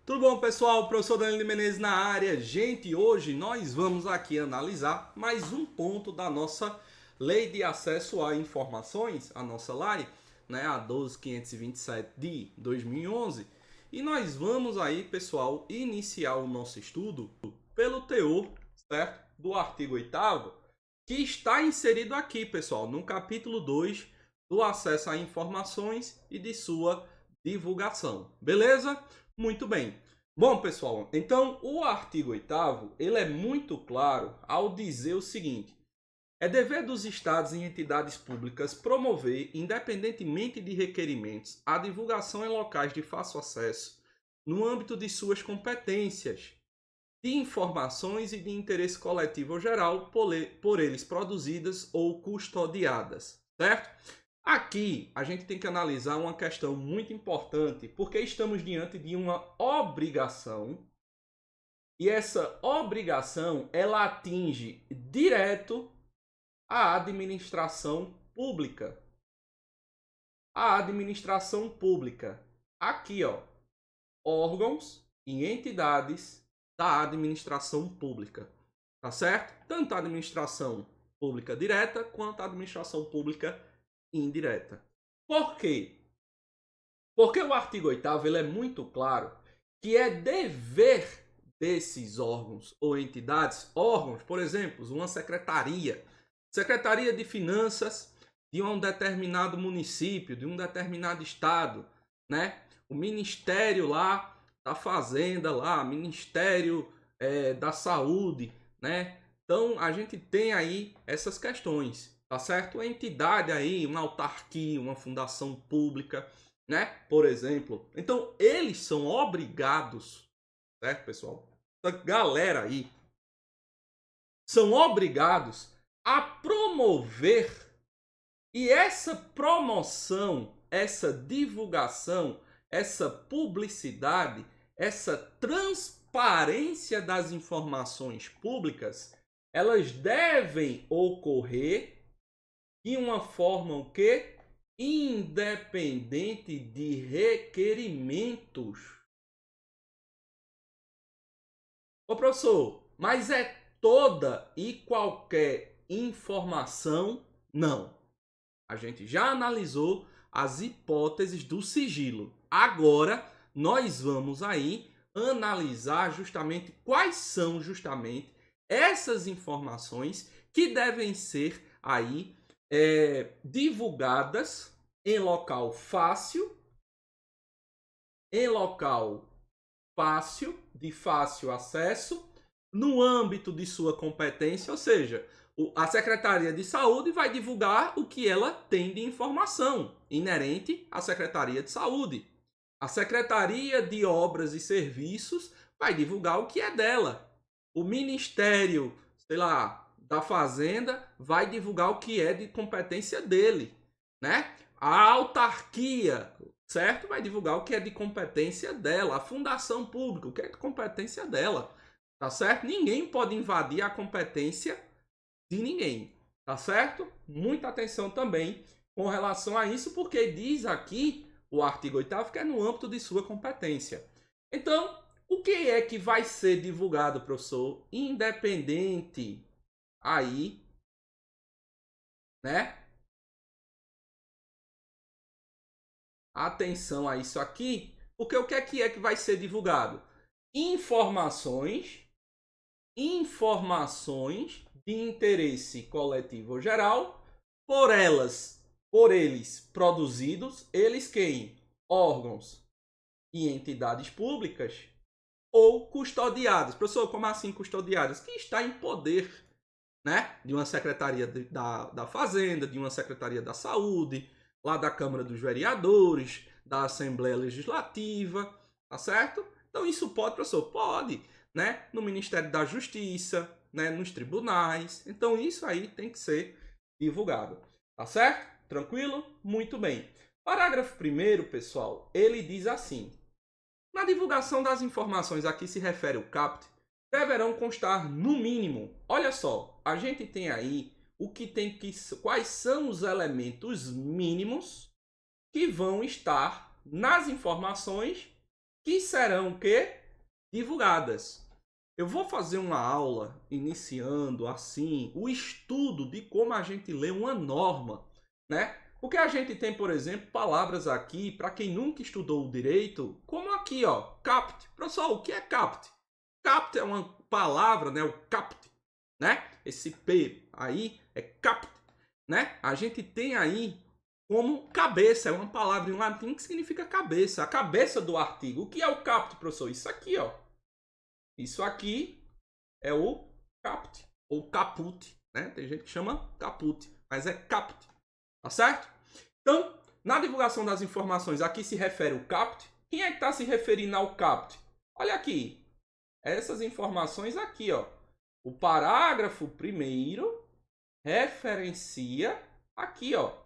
Tudo bom, pessoal? Professor Danilo Menezes na área. Gente, hoje nós vamos aqui analisar mais um ponto da nossa Lei de Acesso a Informações, a nossa LAI, né, a 12.527 de 2011. E nós vamos aí, pessoal, iniciar o nosso estudo pelo teor, certo? Do artigo 8º, que está inserido aqui, pessoal, no capítulo 2 do acesso a informações e de sua divulgação. Beleza? Muito bem. Bom, pessoal, então o artigo 8º, ele é muito claro ao dizer o seguinte: é dever dos estados e entidades públicas promover, independentemente de requerimentos, a divulgação em locais de fácil acesso, no âmbito de suas competências, de informações e de interesse coletivo ou geral por eles produzidas ou custodiadas, certo? Aqui a gente tem que analisar uma questão muito importante, porque estamos diante de uma obrigação e essa obrigação ela atinge direto a administração pública. A administração pública. Aqui, ó, órgãos e entidades da administração pública. Tá certo? Tanto a administração pública direta quanto a administração pública indireta. Por quê? Porque o artigo 8º ele é muito claro que é dever desses órgãos ou entidades, órgãos, por exemplo, uma secretaria de finanças de um determinado município, de um determinado estado, né? O ministério lá da fazenda lá, ministério da saúde, né? Então a gente tem aí essas questões, tá certo? A entidade aí, uma autarquia, uma fundação pública, né? Por exemplo. Então eles são obrigados, certo, pessoal? Essa galera aí são obrigados a promover, e essa promoção, essa divulgação, essa publicidade, essa transparência das informações públicas, elas devem ocorrer de uma forma o quê? Independente de requerimentos. Ô professor, mas é toda e qualquer informação? Não. A gente já analisou as hipóteses do sigilo. Agora nós vamos aí analisar justamente quais são justamente essas informações que devem ser aí divulgadas em local fácil, de fácil acesso, no âmbito de sua competência, ou seja, a Secretaria de Saúde vai divulgar o que ela tem de informação inerente à Secretaria de Saúde. A Secretaria de Obras e Serviços vai divulgar o que é dela. O Ministério, sei lá, da Fazenda vai divulgar o que é de competência dele, né? A autarquia, certo? Vai divulgar o que é de competência dela. A fundação pública, o que é de competência dela, tá certo? Ninguém pode invadir a competência de ninguém, tá certo? Muita atenção também com relação a isso, porque diz aqui o artigo 8º que é no âmbito de sua competência. Então, o que é que vai ser divulgado, professor? Independente aí, né? Atenção a isso aqui, porque o que é que vai ser divulgado? Informações de interesse coletivo ou geral, por eles produzidos, eles quem? Órgãos e entidades públicas ou custodiadas. Professor, como assim custodiadas? Que está em poder, né? De uma secretaria da Fazenda, de uma secretaria da Saúde, lá da Câmara dos Vereadores, da Assembleia Legislativa, tá certo? Então isso pode, professor? Pode, né? No Ministério da Justiça, né? Nos tribunais. Então isso aí tem que ser divulgado, tá certo? Tranquilo? Muito bem. Parágrafo 1º, pessoal, ele diz assim: na divulgação das informações a que se refere o caput, deverão constar no mínimo, olha só, a gente tem aí o que tem que, quais são os elementos mínimos que vão estar nas informações que serão o quê? Divulgadas. Eu vou fazer uma aula iniciando assim o estudo de como a gente lê uma norma, né? Porque a gente tem, por exemplo, palavras aqui, para quem nunca estudou o direito, como aqui, ó, CAPT. Professor, o que é CAPT? CAPT é uma palavra, né? O CAPT, né? Esse P aí é CAPT, né? A gente tem aí como cabeça, é uma palavra em latim que significa cabeça, a cabeça do artigo. O que é o CAPT, professor? Isso aqui, ó. Isso aqui é o CAPT, ou caput, né? Tem gente que chama caput, mas é CAPT, tá certo? Então, na divulgação das informações, aqui se refere o CAPT. Quem é que está se referindo ao CAPT? Olha aqui, essas informações aqui, ó. O parágrafo 1º referencia aqui, ó,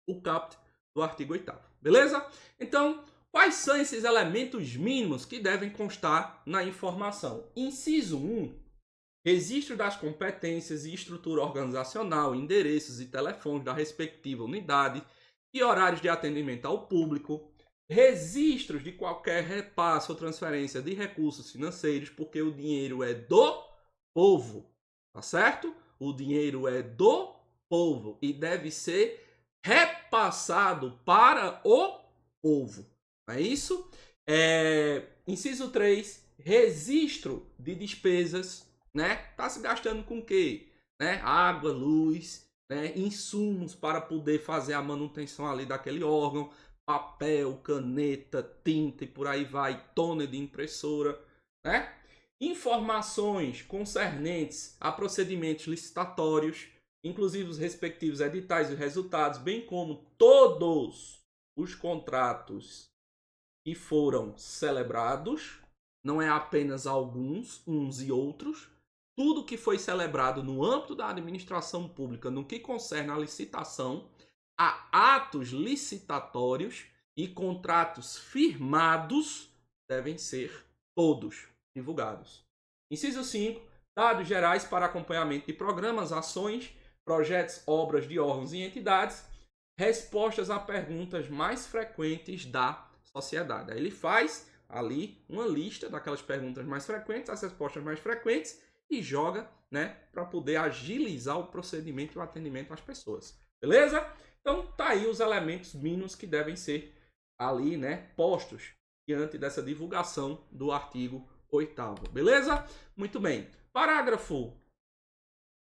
o CAPT do artigo 8º, beleza? Então, quais são esses elementos mínimos que devem constar na informação? Inciso 1, registro das competências e estrutura organizacional, endereços e telefones da respectiva unidade e horários de atendimento ao público, registros de qualquer repasse ou transferência de recursos financeiros, porque o dinheiro é do povo, tá certo? O dinheiro é do povo e deve ser repassado para o povo, não é isso? Inciso 3, registro de despesas, né? Tá se gastando com o quê? Né? Água, luz, né? Insumos para poder fazer a manutenção ali daquele órgão, papel, caneta, tinta e por aí vai, toner de impressora, né? Informações concernentes a procedimentos licitatórios, inclusive os respectivos editais e resultados, bem como todos os contratos que foram celebrados, não é apenas alguns, uns e outros, tudo que foi celebrado no âmbito da administração pública, no que concerne a licitação, a atos licitatórios e contratos firmados, devem ser todos divulgados. Inciso 5, dados gerais para acompanhamento de programas, ações, projetos, obras de órgãos e entidades, respostas a perguntas mais frequentes da sociedade. Aí ele faz ali uma lista daquelas perguntas mais frequentes, as respostas mais frequentes e joga, né, para poder agilizar o procedimento e o atendimento às pessoas. Beleza? Então tá aí os elementos mínimos que devem ser ali, né, postos diante dessa divulgação do artigo 8º. Beleza? Muito bem. Parágrafo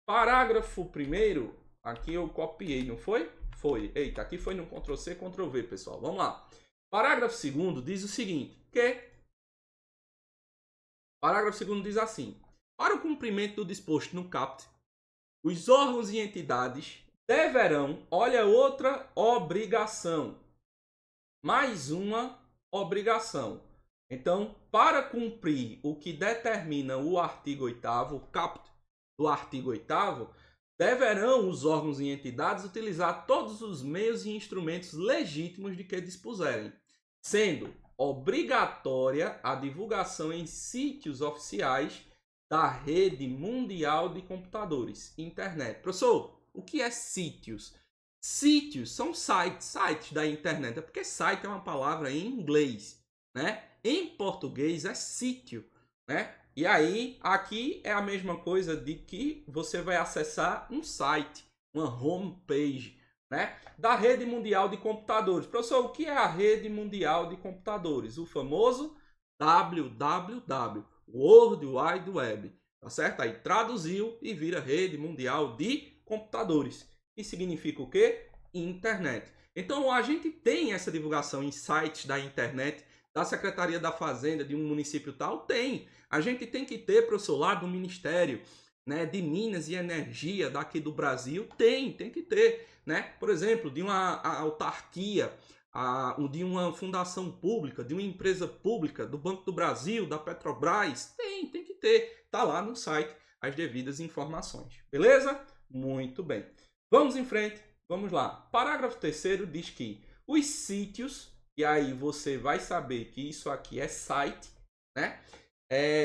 1º, aqui eu copiei, não foi? Foi. Eita, aqui foi no Ctrl+C, Ctrl+V, pessoal. Vamos lá. Parágrafo 2º diz o seguinte, Parágrafo 2º diz assim: para o cumprimento do disposto no CAPT, os órgãos e entidades deverão, olha outra obrigação, mais uma obrigação. Então, para cumprir o que determina o artigo 8º, o CAPT do artigo 8º, deverão os órgãos e entidades utilizar todos os meios e instrumentos legítimos de que dispuserem, sendo obrigatória a divulgação em sítios oficiais da rede mundial de computadores, internet. Professor, o que é sítios? Sítios são sites da internet, é porque site é uma palavra em inglês, né? Em português é sítio, né? E aí, aqui é a mesma coisa de que você vai acessar um site, uma homepage, né, da rede mundial de computadores. Professor, o que é a rede mundial de computadores? O famoso www, World Wide Web, tá certo? Aí traduziu e vira rede mundial de computadores. Que significa o quê? Internet. Então, a gente tem essa divulgação em sites da internet, da Secretaria da Fazenda, de um município tal? Tem. A gente tem que ter, professor, lá do Ministério, né, de Minas e Energia daqui do Brasil? Tem que ter. Né? Por exemplo, de uma autarquia, de uma fundação pública, de uma empresa pública, do Banco do Brasil, da Petrobras? Tem que ter. Está lá no site as devidas informações. Beleza? Muito bem. Vamos em frente. Vamos lá. Parágrafo 3º diz que os sítios, e aí você vai saber que isso aqui é site, né?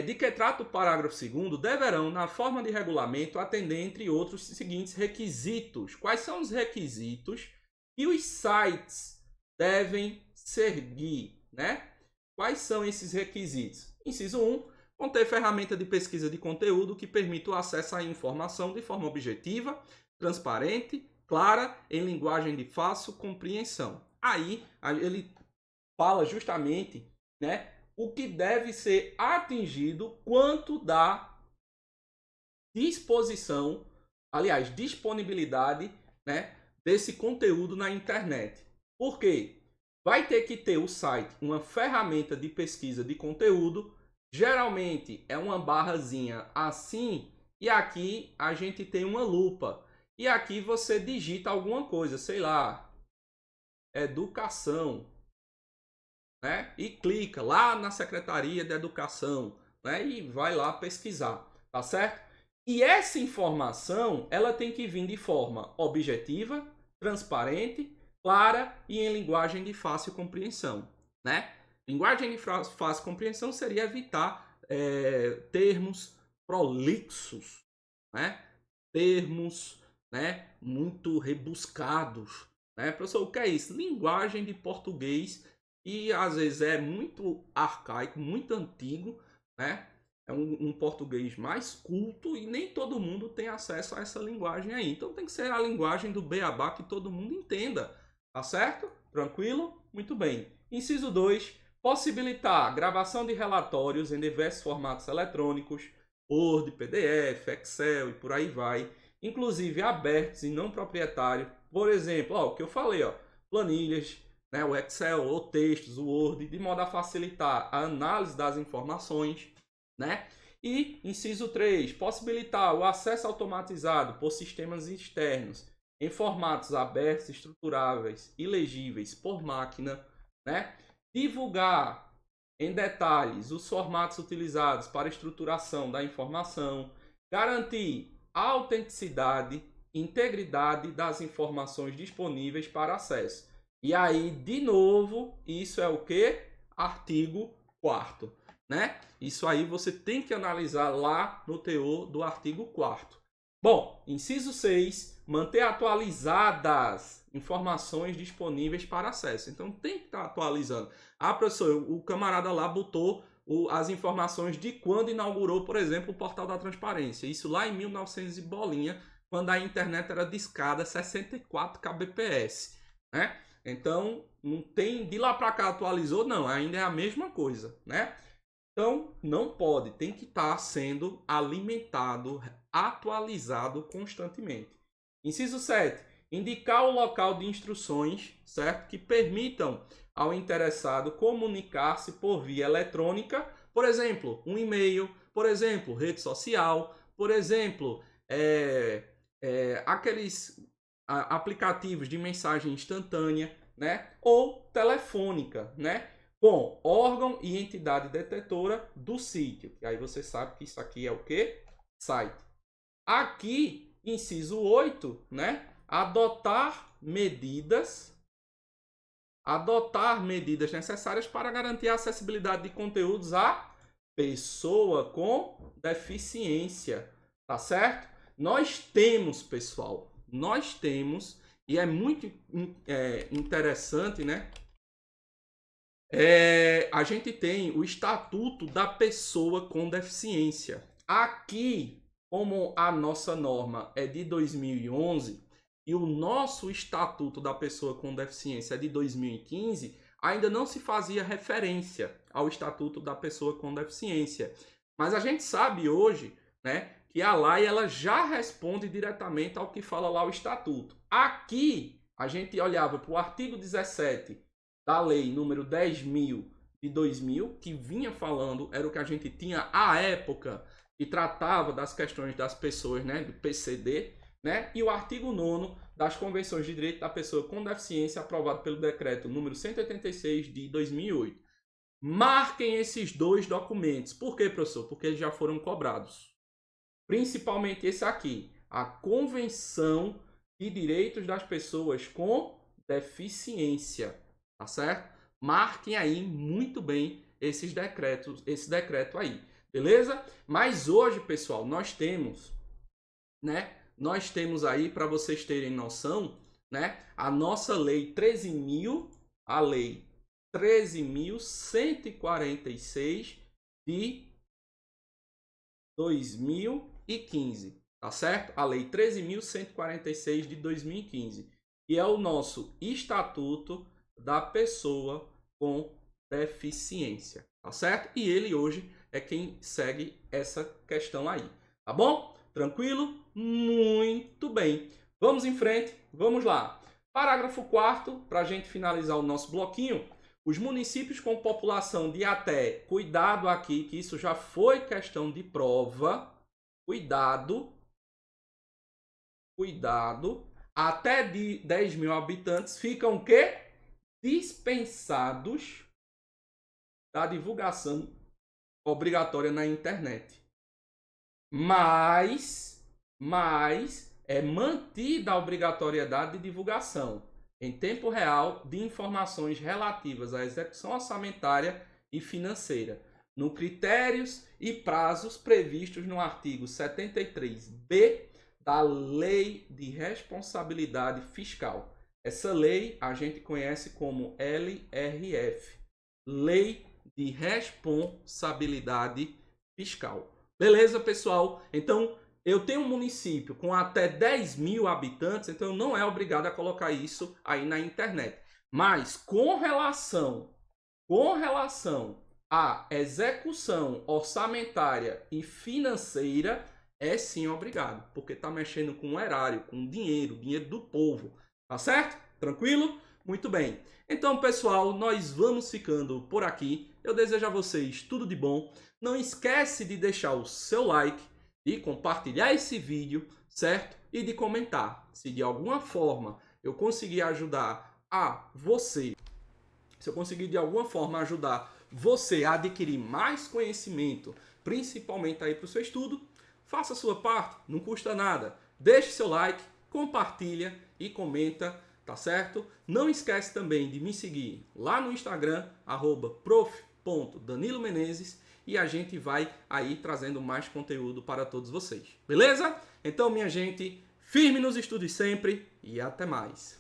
De que trata o parágrafo 2º, deverão, na forma de regulamento, atender, entre outros, os seguintes requisitos. Quais são os requisitos que os sites devem seguir, né? Quais são esses requisitos? Inciso 1, conter ferramenta de pesquisa de conteúdo que permita o acesso à informação de forma objetiva, transparente, clara, em linguagem de fácil compreensão. Aí ele fala justamente, né, o que deve ser atingido quanto da disposição, aliás, disponibilidade, né, desse conteúdo na internet. Por quê? Vai ter que ter o site uma ferramenta de pesquisa de conteúdo, geralmente é uma barrazinha assim, e aqui a gente tem uma lupa. E aqui você digita alguma coisa, sei lá, educação, né? E clica lá na Secretaria de Educação, né? E vai lá pesquisar, tá certo? E essa informação, ela tem que vir de forma objetiva, transparente, clara e em linguagem de fácil compreensão, né? Linguagem de fácil compreensão seria evitar termos prolixos, né? Termos, né, muito rebuscados, né? Professor, o que é isso? Linguagem de português e às vezes é muito arcaico, muito antigo, né? É um português mais culto e nem todo mundo tem acesso a essa linguagem aí. Então tem que ser a linguagem do beabá que todo mundo entenda, tá certo? Tranquilo? Muito bem. Inciso 2, possibilitar gravação de relatórios em diversos formatos eletrônicos, Word, PDF, Excel e por aí vai, inclusive abertos e não proprietários. Por exemplo, ó, o que eu falei, ó, planilhas, né, o Excel, ou textos, o Word, de modo a facilitar a análise das informações, né? E, inciso 3, possibilitar o acesso automatizado por sistemas externos em formatos abertos, estruturáveis e legíveis por máquina, né? Divulgar em detalhes os formatos utilizados para estruturação da informação, garantir a autenticidade e integridade das informações disponíveis para acesso. E aí, de novo, isso é o que? Artigo 4º, né? Isso aí você tem que analisar lá no teor do artigo 4º. Bom, inciso 6, manter atualizadas informações disponíveis para acesso. Então tem que estar atualizando. Ah, professor, o camarada lá botou as informações de quando inaugurou, por exemplo, o Portal da Transparência. Isso lá em 1900 e bolinha, quando a internet era discada 64 kbps, né? Então, não tem de lá para cá atualizou, não, ainda é a mesma coisa, né? Então, não pode, tem que estar sendo alimentado, atualizado constantemente. Inciso 7, indicar o local de instruções, certo? Que permitam ao interessado comunicar-se por via eletrônica, por exemplo, um e-mail, por exemplo, rede social, por exemplo, aqueles aplicativos de mensagem instantânea, né? Ou telefônica, né? Com órgão e entidade detetora do sítio. E aí você sabe que isso aqui é o quê? Site. Aqui, inciso 8, né? Adotar medidas necessárias para garantir a acessibilidade de conteúdos à pessoa com deficiência, tá certo? Nós temos, pessoal, e é muito interessante, né? A gente tem o Estatuto da Pessoa com Deficiência. Aqui, como a nossa norma é de 2011 e o nosso Estatuto da Pessoa com Deficiência é de 2015, ainda não se fazia referência ao Estatuto da Pessoa com Deficiência. Mas a gente sabe hoje, né, que a lei ela já responde diretamente ao que fala lá o Estatuto. Aqui, a gente olhava para o artigo 17 da lei número 10.000 de 2000, que vinha falando, era o que a gente tinha à época, que tratava das questões das pessoas, né, do PCD, né, e o artigo 9º das Convenções de Direito da Pessoa com Deficiência, aprovado pelo decreto número 186 de 2008. Marquem esses dois documentos. Por quê, professor? Porque eles já foram cobrados. Principalmente esse aqui, a Convenção de Direitos das Pessoas com Deficiência. Tá certo? Marquem aí muito bem esse decreto aí, beleza? Mas hoje, pessoal, nós temos, né? Nós temos aí, para vocês terem noção, né? A nossa lei 13.000, a lei 13.146 de 2015, tá certo? A Lei 13.146 de 2015, que é o nosso Estatuto da Pessoa com Deficiência, tá certo? E ele hoje é quem segue essa questão aí, tá bom? Tranquilo? Muito bem. Vamos em frente, vamos lá. Parágrafo 4º, para a gente finalizar o nosso bloquinho. Os municípios com população de até, cuidado aqui, que isso já foi questão de prova, cuidado, até de 10 mil habitantes ficam o quê? Dispensados da divulgação obrigatória na internet. Mas é mantida a obrigatoriedade de divulgação em tempo real de informações relativas à execução orçamentária e financeira, no critérios e prazos previstos no artigo 73b da Lei de Responsabilidade Fiscal. Essa lei a gente conhece como LRF, Lei de Responsabilidade Fiscal. Beleza, pessoal? Então, eu tenho um município com até 10 mil habitantes, então não é obrigado a colocar isso aí na internet. Mas com relação à execução orçamentária e financeira, é sim obrigado, porque está mexendo com o erário, com dinheiro do povo, tá certo? Tranquilo? Muito bem. Então, pessoal, nós vamos ficando por aqui. Eu desejo a vocês tudo de bom. Não esquece de deixar o seu like, de compartilhar esse vídeo, certo? E de comentar. Se de alguma forma eu conseguir ajudar a você, a adquirir mais conhecimento, principalmente aí para o seu estudo, faça a sua parte, não custa nada. Deixe seu like, compartilha e comenta, tá certo? Não esquece também de me seguir lá no Instagram, @prof.danilomenezes, e a gente vai aí trazendo mais conteúdo para todos vocês. Beleza? Então, minha gente, firme nos estudos sempre e até mais.